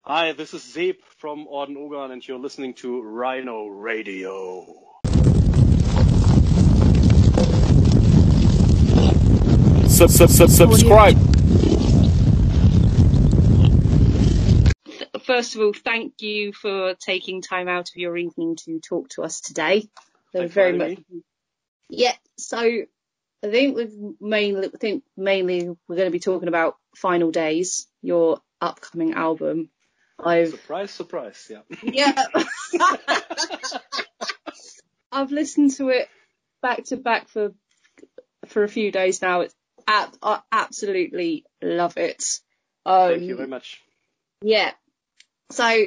Hi, this is Zeb from Orden Ogan, and you're listening to Rhino Radio. Subscribe. First of all, thank you for taking time out of your evening to talk to us today. Thanks for having me. Yeah. So I think mainly we're going to be talking about Final Days, your upcoming album. Surprise, yeah. Yeah. I've listened to it back to back for a few days now. I absolutely love it. Thank you very much. Yeah. So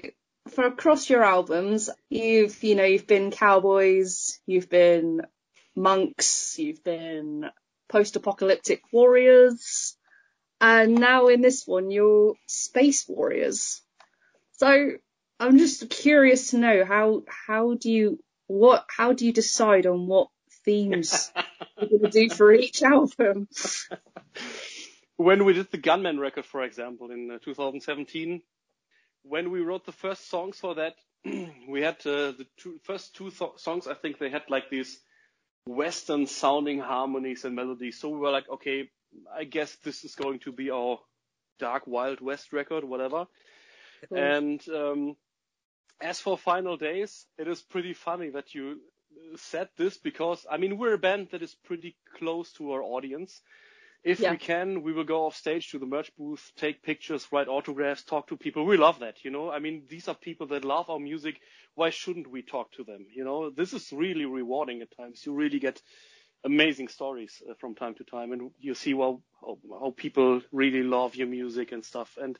for across your albums, you've been cowboys, you've been monks, you've been post-apocalyptic warriors, and now in this one you're space warriors. So I'm just curious to know how do you decide on what themes you're going to do for each album? When we did the Gunman record, for example, in 2017, when we wrote the first songs for that, we had the first two songs, I think they had like these Western sounding harmonies and melodies. So we were like, okay, I guess this is going to be our dark Wild West record, whatever. Cool. And as for Final Days, it is pretty funny that you said this because, I mean, we're a band that is pretty close to our audience. If we can, we will go off stage to the merch booth, take pictures, write autographs, talk to people. We love that, you know. I mean, these are people that love our music. Why shouldn't we talk to them? You know, this is really rewarding at times. You really get amazing stories from time to time, and you see how people really love your music and stuff. And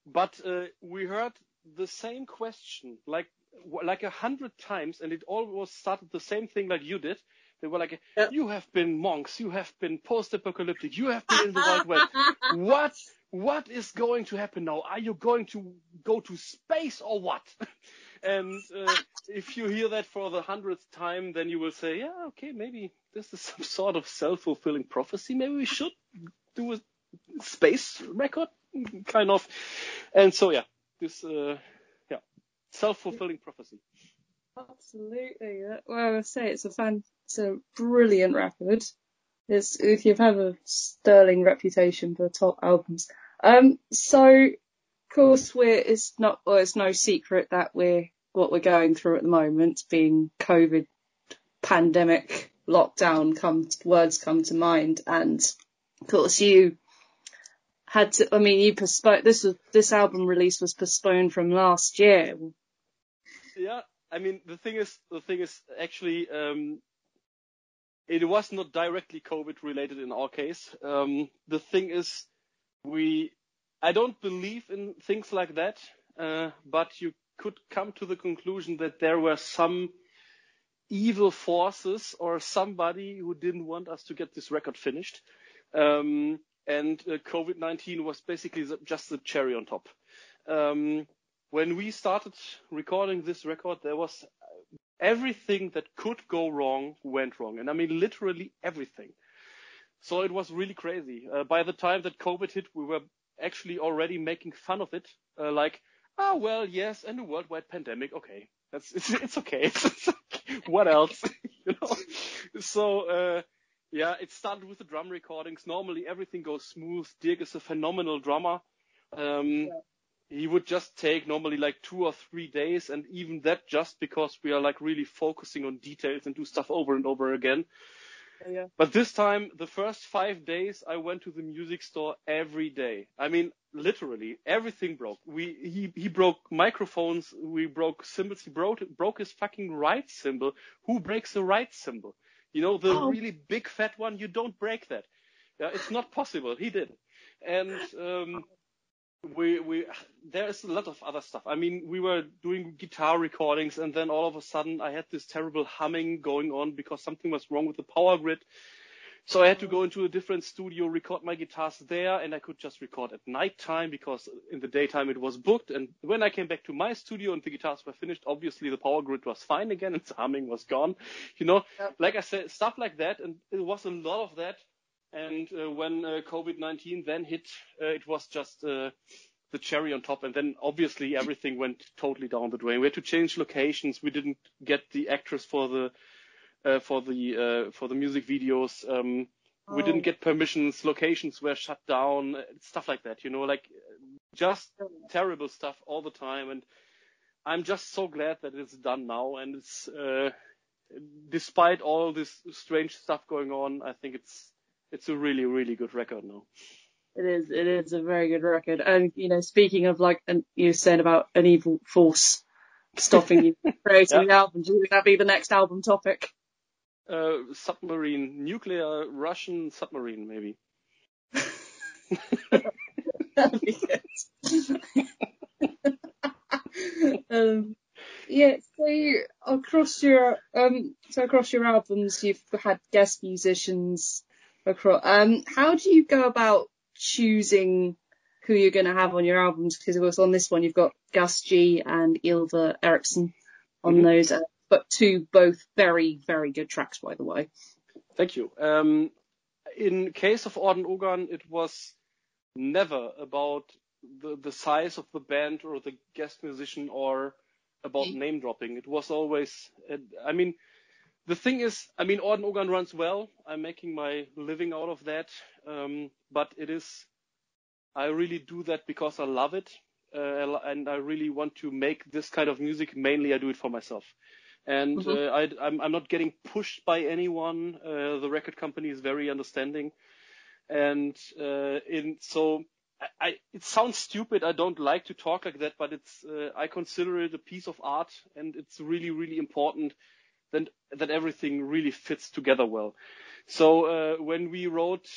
but we heard the same question like 100 times, and it always started the same thing like you did. They were like, You have been monks, you have been post-apocalyptic, you have been in the Wild West. What is going to happen now? Are you going to go to space or what? And if you hear that for the 100th time, then you will say, yeah, okay, maybe this is some sort of self-fulfilling prophecy. Maybe we should do a space record, kind of. And so, this, self-fulfilling prophecy. Absolutely. Well, I say it's a brilliant record. You've had a sterling reputation for top albums. So of course it's no secret that what we're going through at the moment, being COVID, pandemic, lockdown, words come to mind, and of course you had to. I mean, you postponed this album release was postponed from last year. Yeah. I mean, the thing is actually, it was not directly COVID related in our case. The thing is, I don't believe in things like that, but you could come to the conclusion that there were some evil forces or somebody who didn't want us to get this record finished. And COVID-19 was basically just the cherry on top. When we started recording this record, there was everything that could go wrong went wrong. And I mean, literally everything. So it was really crazy. By the time that COVID hit, we were actually already making fun of it. Yes, and a worldwide pandemic. Okay. It's okay. What else? You know? So, it started with the drum recordings. Normally everything goes smooth. Dirk is a phenomenal drummer. He would just take normally like 2 or 3 days, and even that just because we are like really focusing on details and do stuff over and over again. Yeah. But this time, the first 5 days, I went to the music store every day. I mean, literally everything broke. He broke microphones, we broke cymbals, he broke his fucking right cymbal. Who breaks the right cymbal? You know, the really big fat one, you don't break that. Yeah, it's not possible. He did. And there is a lot of other stuff. I mean, we were doing guitar recordings, and then all of a sudden I had this terrible humming going on because something was wrong with the power grid. So I had to go into a different studio, record my guitars there, and I could just record at nighttime because in the daytime it was booked. And when I came back to my studio and the guitars were finished, obviously the power grid was fine again and the humming was gone. You know, like I said, stuff like that. And it was a lot of that. And when COVID-19 then hit, it was just the cherry on top. And then obviously everything went totally down the drain. We had to change locations. We didn't get the actress for the music videos. We didn't get permissions. Locations were shut down. Stuff like that, like just terrible stuff all the time. And I'm just so glad that it's done now. And it's, despite all this strange stuff going on, I think it's a really, really good record now. It is a very good record. And, speaking of you said about an evil force stopping you from creating the album, would that be the next album topic? Submarine, nuclear Russian submarine, maybe. That'd be good. So across your albums, you've had guest musicians across. How do you go about choosing who you're going to have on your albums? Because of course on this one you've got Gus G and Ylva Eriksson on those, but both very, very good tracks, by the way. Thank you. In case of Orden Ogan, it was never about the size of the band or the guest musician or about name dropping. It was always, the thing is, Orden Ogan runs well. I'm making my living out of that. But I really do that because I love it. And I really want to make this kind of music. Mainly I do it for myself. And I'm not getting pushed by anyone. The record company is very understanding. And it sounds stupid. I don't like to talk like that, but I consider it a piece of art, and it's really, really important that everything really fits together well. So when we wrote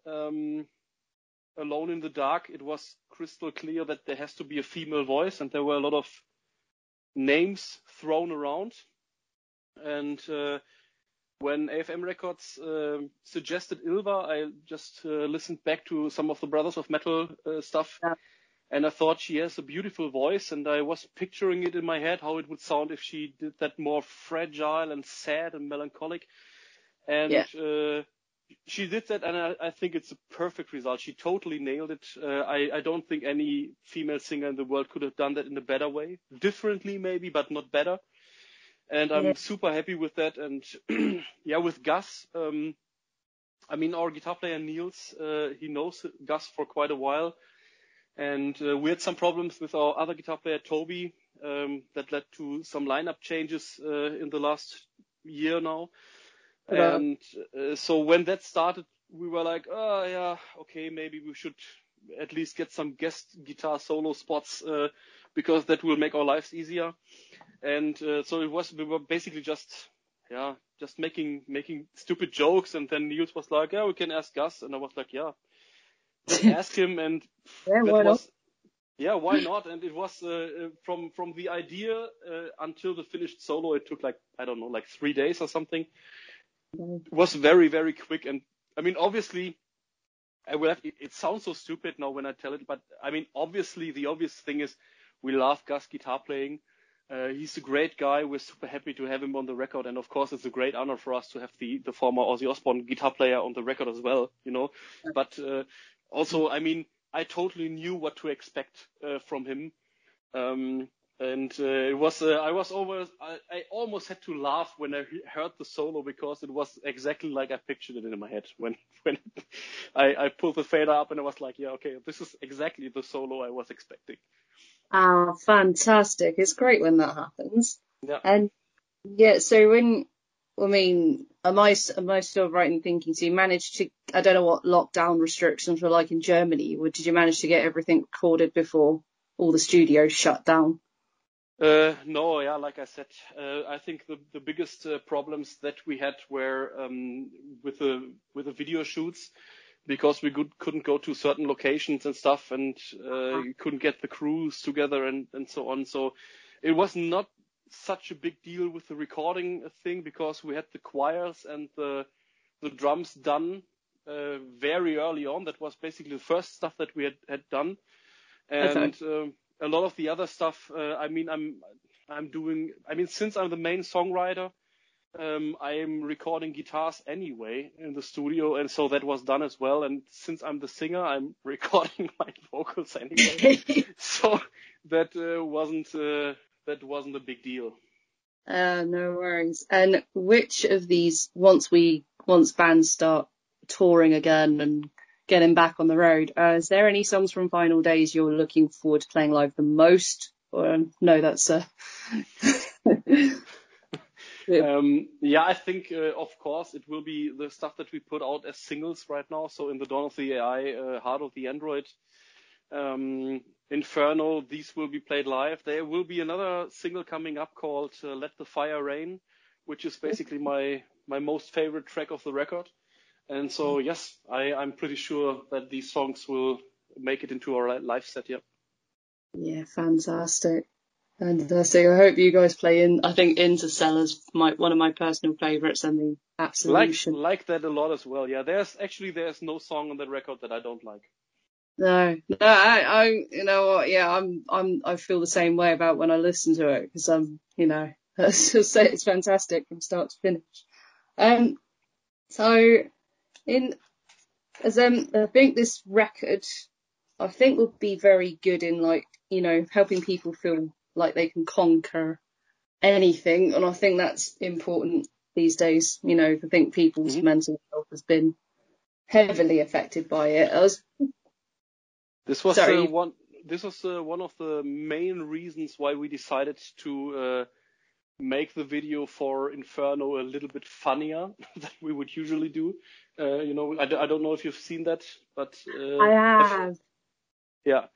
Alone in the Dark, it was crystal clear that there has to be a female voice, and there were a lot of names thrown around. And when AFM Records suggested Ylva, I just listened back to some of the Brothers of Metal stuff, and I thought she has a beautiful voice, and I was picturing it in my head how it would sound if she did that more fragile and sad and melancholic. And she did that, and I think it's a perfect result. She totally nailed it. I don't think any female singer in the world could have done that in a better way. Differently maybe, but not better. And I'm super happy with that. And with Gus, our guitar player Niels, he knows Gus for quite a while. And we had some problems with our other guitar player Toby that led to some lineup changes in the last year now. And so when that started, we were like, okay, maybe we should at least get some guest guitar solo spots because that will make our lives easier. And so we were basically just making stupid jokes. And then Niels was like, we can ask Gus. And I was like, let's ask him. And why not? Why not? And it was from the idea until the finished solo, it took 3 days or something. It was very, very quick. And obviously, it sounds so stupid now when I tell it, but obviously the obvious thing is we love Gus guitar playing. He's a great guy. We're super happy to have him on the record. And of course, it's a great honor for us to have the former Ozzy Osbourne guitar player on the record as well, But also, I totally knew what to expect from him. And it was, I almost had to laugh when I heard the solo because it was exactly like I pictured it in my head when I pulled the fader up and I was like, okay, this is exactly the solo I was expecting. Ah, fantastic. It's great when that happens. Yeah. And so am I still right in thinking, so you managed to, I don't know what lockdown restrictions were like in Germany, or did you manage to get everything recorded before all the studios shut down? No, like I said, I think the biggest problems that we had were with the video shoots, because we couldn't go to certain locations and stuff, and you couldn't get the crews together and so on. So it was not such a big deal with the recording thing, because we had the choirs and the drums done very early on. That was basically the first stuff that we had done. And a lot of the other stuff, I'm doing, since I'm the main songwriter, I am recording guitars anyway in the studio, and so that was done as well. And since I'm the singer, I'm recording my vocals anyway, so that wasn't a big deal. No worries. And which of these, once bands start touring again and getting back on the road, is there any songs from Final Days you're looking forward to playing live the most? Or no, that's yeah, I think of course it will be the stuff that we put out as singles right now. So in the Dawn of the AI, Heart of the Android, Inferno, these will be played live. There will be another single coming up called Let the Fire Rain, which is basically my most favorite track of the record. And so, yes, I'm pretty sure that these songs will make it into our live set, yeah. Yeah, fantastic. Fantastic. I hope you guys play in. I think Interstellar's one of my personal favourites, and the Absolution. Like that a lot as well. Yeah, there's no song on that record that I don't like. No, I you know what? Yeah, I feel the same way about when I listen to it, because you know, let's just say it's fantastic from start to finish. So I think this record, I think, will be very good in, like, you know, helping people feel like they can conquer anything, and I think that's important these days. You know, I think people's mental health has been heavily affected by it. This was one of the main reasons why we decided to make the video for Inferno a little bit funnier than we would usually do. You know, I don't know if you've seen that, but I have. Yeah,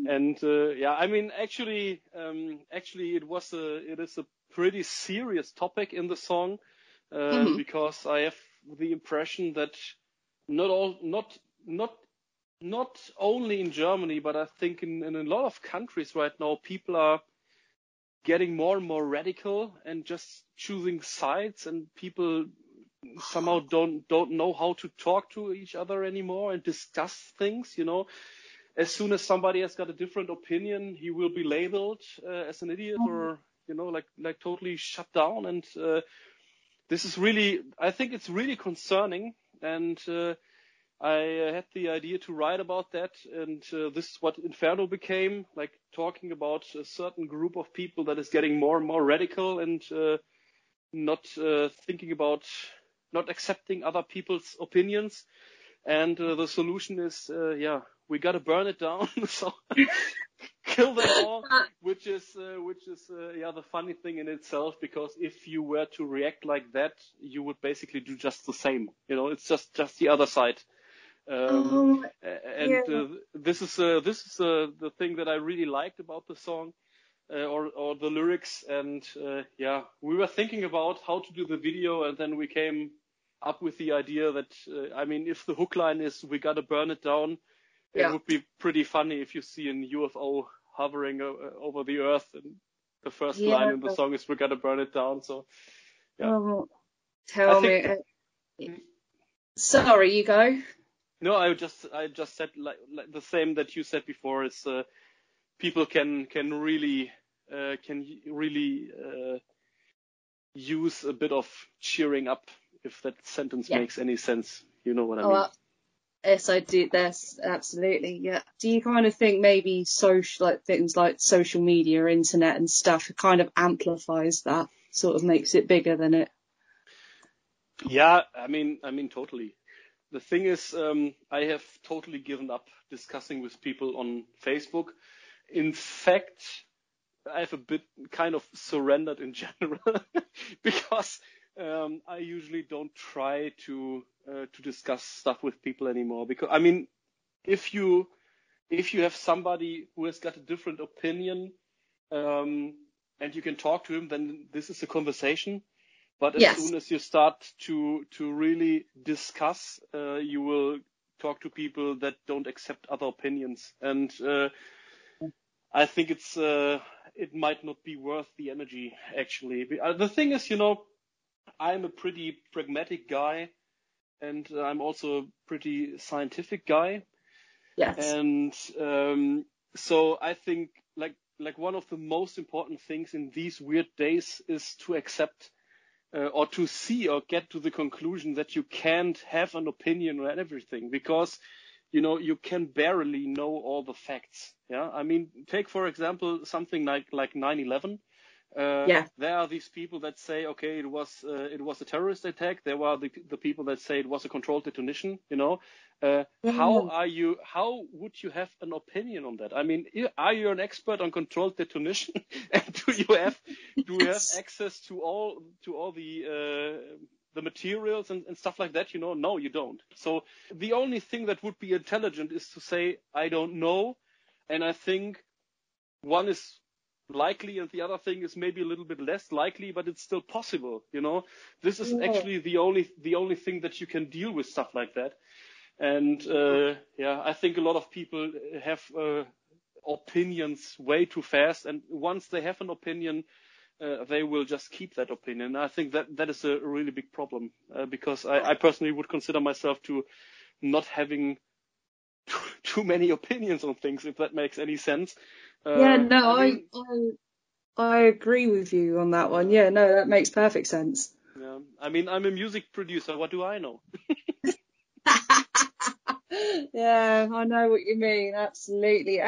and yeah, I mean, actually, it is a pretty serious topic in the song, because I have the impression that not only in Germany, but I think in a lot of countries right now, people are getting more and more radical and just choosing sides, and people somehow don't know how to talk to each other anymore and discuss things. You know, as soon as somebody has got a different opinion, he will be labeled as an idiot, or, you know, like totally shut down. And this is really, I think it's really concerning. And I had the idea to write about that, and this is what Inferno became, like talking about a certain group of people that is getting more and more radical, and not accepting other people's opinions. And the solution is, we got to burn it down. So kill them all, which is the funny thing in itself, because if you were to react like that, you would basically do just the same. You know, it's just the other side. This is the thing that I really liked about the song, or the lyrics. And we were thinking about how to do the video, and then we came up with the idea that I mean, if the hook line is "we gotta burn it down," it would be pretty funny if you see an UFO hovering over the earth, and the first line in the song is "we gotta burn it down." So tell me. Sorry, you go. No, I just said like the same that you said before. Is people can really use a bit of cheering up, if that sentence makes any sense. You know what I mean? Yes, I do. That's absolutely, yeah. Do you kind of think maybe things like social media, internet and stuff kind of amplifies that, sort of makes it bigger than it? Yeah, I mean totally. The thing is, I have totally given up discussing with people on Facebook. In fact, I have a bit kind of surrendered in general because I usually don't try to discuss stuff with people anymore. Because I mean, if you have somebody who has got a different opinion, and you can talk to him, then this is a conversation. But as soon as you start to really discuss, you will talk to people that don't accept other opinions, and I think it might not be worth the energy, actually. The thing is, you know, I'm a pretty pragmatic guy, and I'm also a pretty scientific guy. Yes. And so I think like one of the most important things in these weird days is to accept or to see or get to the conclusion that you can't have an opinion on everything, because you can barely know all the facts. Yeah, I mean, take for example something like 9/11. There are these people that say, okay, it was a terrorist attack. There were the people that say it was a controlled detonation. How would you have an opinion on that? I mean, are you an expert on controlled detonation? And do you have access to all the materials and stuff like that? No, you don't. So the only thing that would be intelligent is to say, I don't know. And I think one is likely and the other thing is maybe a little bit less likely, but it's still possible. This is actually the only thing that you can deal with stuff like that. And I think a lot of people have opinions way too fast, and once they have an opinion, they will just keep that opinion. I think that is a really big problem, because I personally would consider myself to not having too many opinions on things, if that makes any sense. I agree with you on that one. Yeah, no, that makes perfect sense. Yeah, I mean, I'm a music producer. What do I know? Yeah, I know what you mean. Absolutely.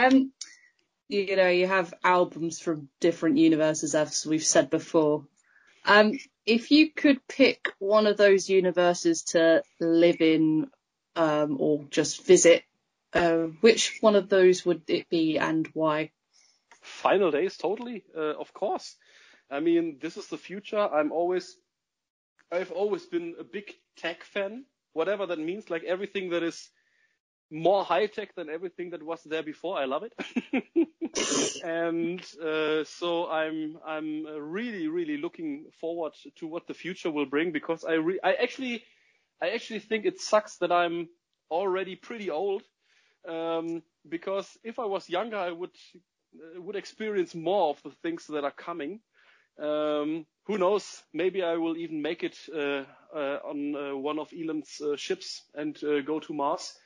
You have albums from different universes, as we've said before. If you could pick one of those universes to live in, or just visit, which one of those would it be and why? Final Days, totally, of course. I mean, this is the future. I've always been a big tech fan, whatever that means. Like everything that is more high tech than everything that was there before, I love it. And so I'm really, really looking forward to what the future will bring, because I actually think it sucks that I'm already pretty old. Because if I was younger, I would experience more of the things that are coming. Who knows? Maybe I will even make it on one of Elon's ships and go to Mars.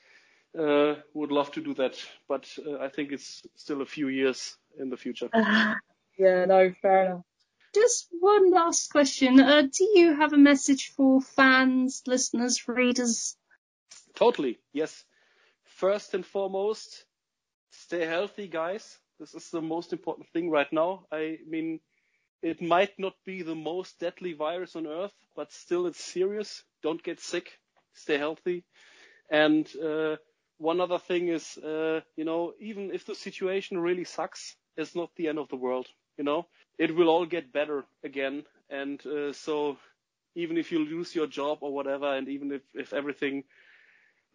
Would love to do that, but I think it's still a few years in the future. Yeah, no, fair enough. Just one last question. Do you have a message for fans, listeners, readers? Totally, yes. First and foremost, stay healthy, guys. This is the most important thing right now. I mean, it might not be the most deadly virus on Earth, but still it's serious. Don't get sick. Stay healthy. And one other thing is, even if the situation really sucks, it's not the end of the world. It will all get better again. And so even if you lose your job or whatever, and even if everything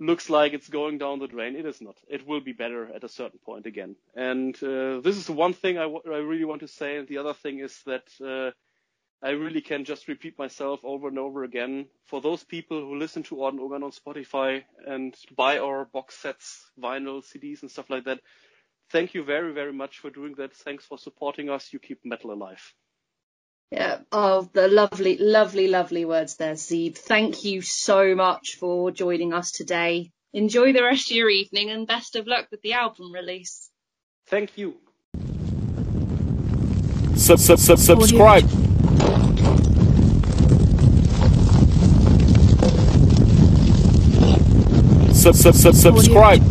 looks like it's going down the drain, it is not. It will be better at a certain point again. And this is one thing I really want to say. And the other thing is that I really can just repeat myself over and over again. For those people who listen to Orden Ogan on Spotify and buy our box sets, vinyl, CDs and stuff like that, thank you very, very much for doing that. Thanks for supporting us. You keep metal alive. Yeah, the lovely, lovely, lovely words there, Zeeb. Thank you so much for joining us today. Enjoy the rest of your evening and best of luck with the album release. Thank you. Subscribe. Subscribe.